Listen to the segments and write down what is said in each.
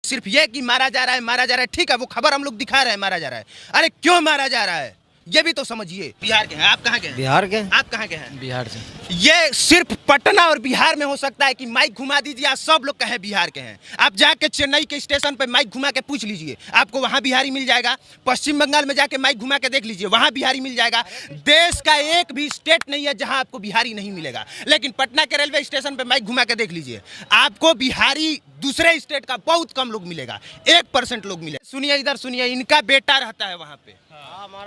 सिर्फ ये कि मारा जा रहा है, ठीक है, वो खबर हम लोग दिखा रहे हैं, मारा जा रहा है। अरे क्यों मारा जा रहा है ये भी तो समझिए। बिहार के हैं आप? कहाँ के हैं? बिहार के। आप कहाँ के हैं? बिहार से। ये सिर्फ पटना और बिहार में हो सकता है कि माइक घुमा दीजिए, आप सब लोग कहें बिहार के हैं। आप जाके चेन्नई के स्टेशन पे माइक घुमा के पूछ लीजिए, आपको वहां बिहारी मिल जाएगा। पश्चिम बंगाल में जाके माइक घुमा के देख लीजिए, वहां बिहारी मिल जाएगा। देश का एक भी स्टेट नहीं है जहां आपको बिहारी नहीं मिलेगा। लेकिन पटना के रेलवे स्टेशन पे माइक घुमा के देख लीजिए, आपको बिहारी दूसरे स्टेट का बहुत कम लोग मिलेगा, 1% लोग मिले। सुनिए इधर सुनिए, इनका बेटा रहता है वहां पे,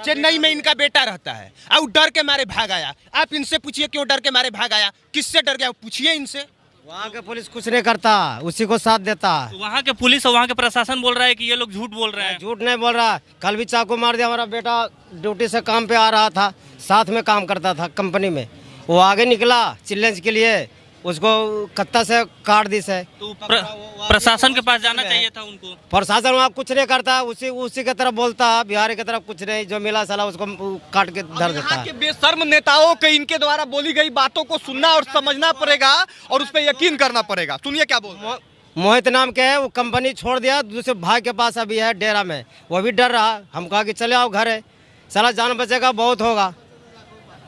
चेन्नई में इनका बेटा रहता है और डर के मारे भाग आया। आप इनसे पूछिए क्यों डर के मारे भाग आया, किससे डर गया, पूछिए इनसे। वहाँ के पुलिस कुछ नहीं करता, उसी को साथ देता। तो वहाँ के पुलिस और वहाँ के प्रशासन बोल रहा है कि ये लोग झूठ बोल रहे हैं। झूठ नहीं बोल रहा, कल भी चाकू मार दिया। हमारा बेटा ड्यूटी से काम पे आ रहा था, साथ में काम करता था कंपनी में, वो आगे निकला चैलेंज के लिए, उसको कत्ता से काट दी से। तो प्रशासन के पास जाना चाहिए था उनको। प्रशासन वहाँ कुछ नहीं करता, उसी की तरफ बोलता है, बिहार की तरफ कुछ नहीं, जो मिला साला उसको काट के धर देता है। बेशर्म नेताओं के इनके द्वारा बोली गई बातों को सुनना और समझना पड़ेगा और उस पर यकीन करना पड़ेगा। सुनिए क्या बोल। मोहित नाम के है, वो कंपनी छोड़ दिया, दूसरे भाई के पास अभी है डेरा में, वो भी डर रहा। हम कहा कि चले आओ घर है, साला जान बचेगा बहुत होगा।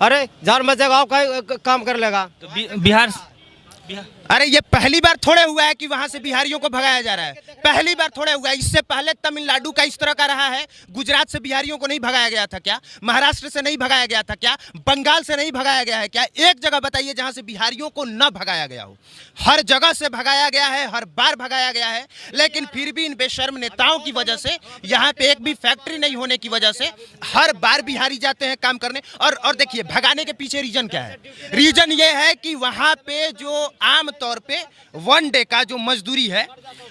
अरे जान बचेगा काम कर लेगा। तो बिहार अरे ये पहली बार थोड़े हुआ है कि वहां से बिहारियों को भगाया जा रहा है, पहली बार थोड़े हुआ है। इससे पहले तमिलनाडु का इस तरह का रहा है। गुजरात से बिहारियों को नहीं भगाया गया था क्या? महाराष्ट्र से नहीं भगाया गया था क्या? बंगाल से नहीं भगाया गया है क्या? एक जगह बताइए जहां से बिहारियों को न भगाया गया हो। हर जगह से भगाया गया है, हर बार भगाया गया है। लेकिन फिर भी इन बेशर्म नेताओं की वजह से, यहाँ पे एक भी फैक्ट्री नहीं होने की वजह से हर बार बिहारी जाते हैं काम करने। और देखिए भगाने के पीछे रीजन क्या है? रीजन ये है कि वहां पे जो आम तौर पे 1 डे का जो मजदूरी है,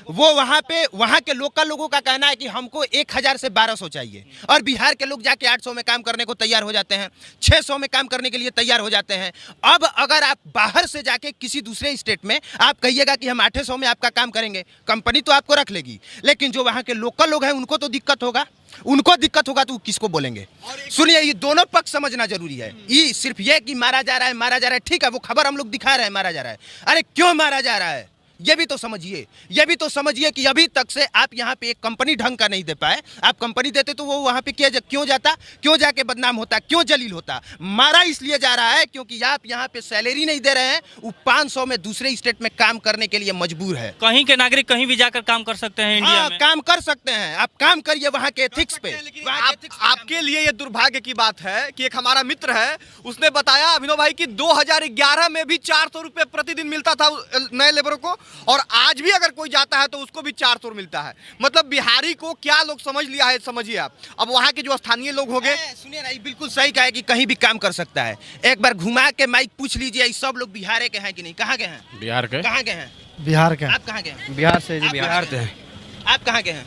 वो वहां के लोकल लोगों का कहना है कि हमको 1000 से 1200 चाहिए, और बिहार के लोग जाके 800 में काम करने को तैयार हो जाते हैं, 600 में काम करने के लिए तैयार हो जाते हैं। अब अगर आप बाहर से जाके किसी दूसरे स्टेट में आप कहिएगा कि हम 800 में आपका काम करेंगे, कंपनी तो आपको रख लेगी, लेकिन जो वहां के लोकल लोग हैं उनको तो दिक्कत होगा। उनको दिक्कत होगा तो किसको बोलेंगे? सुनिए, ये दोनों पक्ष समझना जरूरी है। ये सिर्फ ये कि मारा जा रहा है, ठीक है, वो खबर हम लोग दिखा रहे हैं, मारा जा रहा है। अरे क्यों मारा जा रहा है ये भी तो समझिए। ये भी तो समझिए कि अभी तक से आप यहाँ पे एक कंपनी ढंग का नहीं दे पाए। आप कंपनी देते तो वो वहाँ पे क्यों जाता, क्यों जाके बदनाम होता, क्यों जलील होता? मारा इसलिए जा रहा है क्योंकि आप यहाँ पे सैलरी नहीं दे रहे हैं, वो 500 में दूसरे स्टेट में काम करने के लिए मजबूर है। कहीं के नागरिक कहीं भी जाकर काम कर सकते हैं इंडिया में। काम कर सकते हैं, आप काम करिए वहाँ के एथिक्स पे। आपके लिए ये दुर्भाग्य की बात है कि एक हमारा मित्र है, उसने बताया अभिनव भाई कि 2011 में भी 400 रुपये प्रतिदिन मिलता था नए लेबरों को, और आज भी अगर कोई जाता है तो उसको भी 400 मिलता है। मतलब बिहारी को क्या लोग समझ लिया है, समझिए आप। अब वहाँ के जो स्थानीय लोग हो गए, सुनिए ना, बिल्कुल सही कहा है कि कहीं भी काम कर सकता है। एक बार घुमा के माइक पूछ लीजिए, सब लोग बिहार के हैं कि नहीं? कहाँ के हैं? बिहार के। कहाँ के हैं? बिहार के। आप कहाँ के हैं? बिहार से। बिहार से हैं। आप कहाँ के हैं?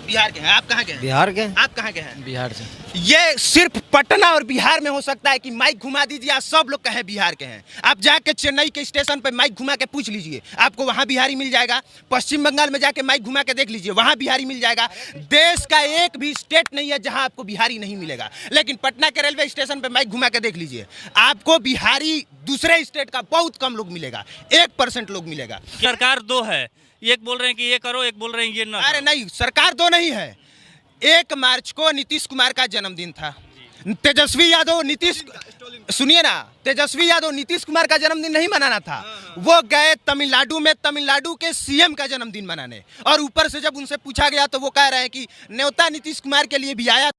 बिहार के हैं। आप कहाँ के हैं? बिहार के। आप कहाँ के हैं? बिहार से। ये सिर्फ पटना और बिहार में हो सकता है कि माइक घुमा दीजिए, आप सब लोग कहें बिहार के हैं। आप जाके चेन्नई के स्टेशन पे माइक घुमा के पूछ लीजिए, आपको वहां बिहारी मिल जाएगा। पश्चिम बंगाल में जाके माइक घुमा के देख लीजिए, वहां बिहारी मिल जाएगा। देश का एक भी स्टेट नहीं है जहां आपको बिहारी नहीं मिलेगा। लेकिन पटना के रेलवे स्टेशन पे माइक घुमा के देख लीजिए, आपको बिहारी दूसरे स्टेट का बहुत कम लोग मिलेगा, 1% लोग मिलेगा। सरकार दो है, एक बोल रहे हैं कि ये करो, एक बोल रहे हैं ये ना। अरे नहीं, सरकार दो नहीं है। 1 मार्च को नीतीश कुमार का जन्मदिन था। तेजस्वी यादव नीतीश कुमार का जन्मदिन नहीं मनाना था। वो गए तमिलनाडु में तमिलनाडु के सीएम का जन्मदिन मनाने, और ऊपर से जब उनसे पूछा गया तो वो कह रहे हैं कि न्योता नीतीश कुमार के लिए भी आया।